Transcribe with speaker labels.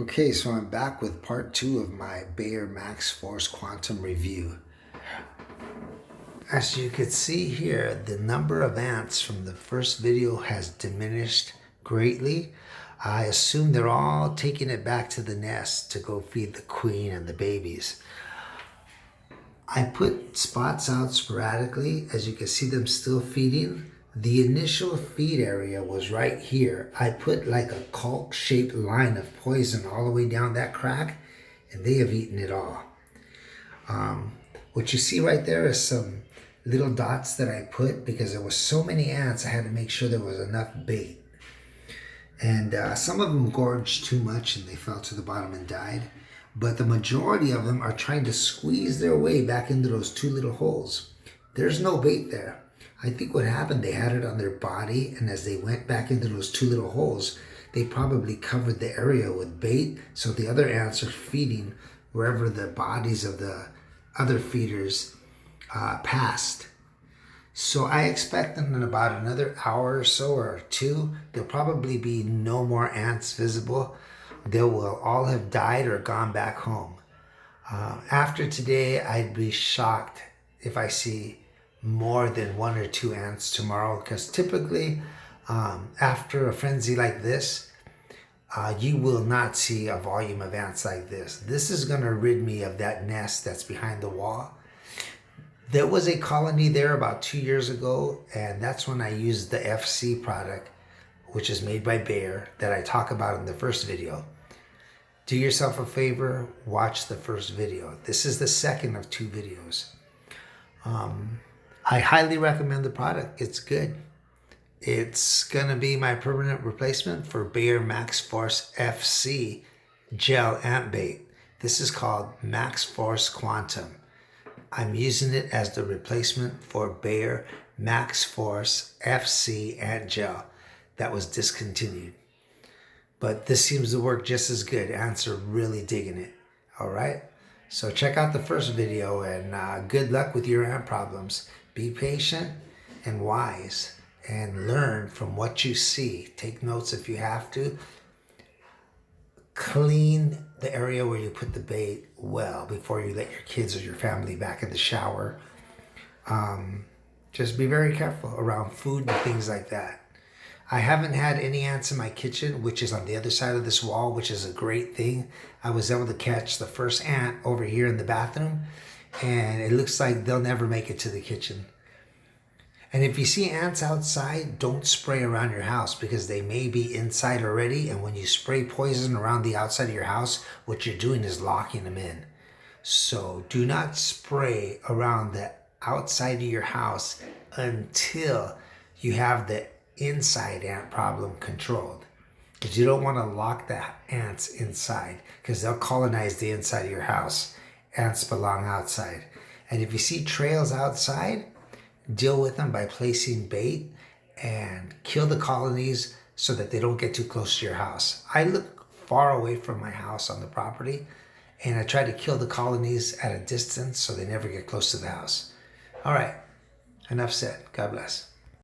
Speaker 1: Okay, so I'm back with part 2 of my Bayer Max Force Quantum review. As you can see here, the number of ants from the first video has diminished greatly. I assume they're all taking it back to the nest to go feed the queen and the babies. I put spots out sporadically. As you can see them still feeding. The initial feed area was right here. I put like a cork-shaped line of poison all the way down that crack, and they have eaten it all. What you see right there is some little dots that I put because there was so many ants. I had to make sure there was enough bait. And some of them gorged too much and they fell to the bottom and died. But the majority of them are trying to squeeze their way back into those two little holes. There's no bait there. I think what happened, they had it on their body, and as they went back into those two little holes, they probably covered the area with bait, so the other ants are feeding wherever the bodies of the other feeders passed. So I expect in about another hour or so, or two, there'll probably be no more ants visible. They will all have died or gone back home. After today, I'd be shocked if I see more than 1 or 2 ants tomorrow, because typically after a frenzy like this, you will not see a volume of ants like this. This is going to rid me of that nest that's behind the wall. There was a colony there about 2 years ago, and that's when I used the FC product, which is made by Bayer, that I talk about in the first video. Do yourself a favor, watch the first video. This is the second of 2 videos. I highly recommend the product. It's good. It's going to be my permanent replacement for Bayer Max Force FC gel ant bait. This is called Max Force Quantum. I'm using it as the replacement for Bayer Max Force FC ant gel that was discontinued. But this seems to work just as good. Ants are really digging it. All right. So check out the first video, and good luck with your ant problems. Be patient and wise and learn from what you see. Take notes if you have to. Clean the area where you put the bait well before you let your kids or your family back in the shower. Just be very careful around food and things like that. I haven't had any ants in my kitchen, which is on the other side of this wall, which is a great thing. I was able to catch the first ant over here in the bathroom, and it looks like they'll never make it to the kitchen. And if you see ants outside, don't spray around your house because they may be inside already. And when you spray poison around the outside of your house, what you're doing is locking them in. So do not spray around the outside of your house until you have the inside ant problem controlled, because you don't want to lock the ants inside because they'll colonize the inside of your house. Ants belong outside. And if you see trails outside, deal with them by placing bait and kill the colonies so that they don't get too close to your house. I look far away from my house on the property, and I try to kill the colonies at a distance so they never get close to the house. All right, enough said. God bless.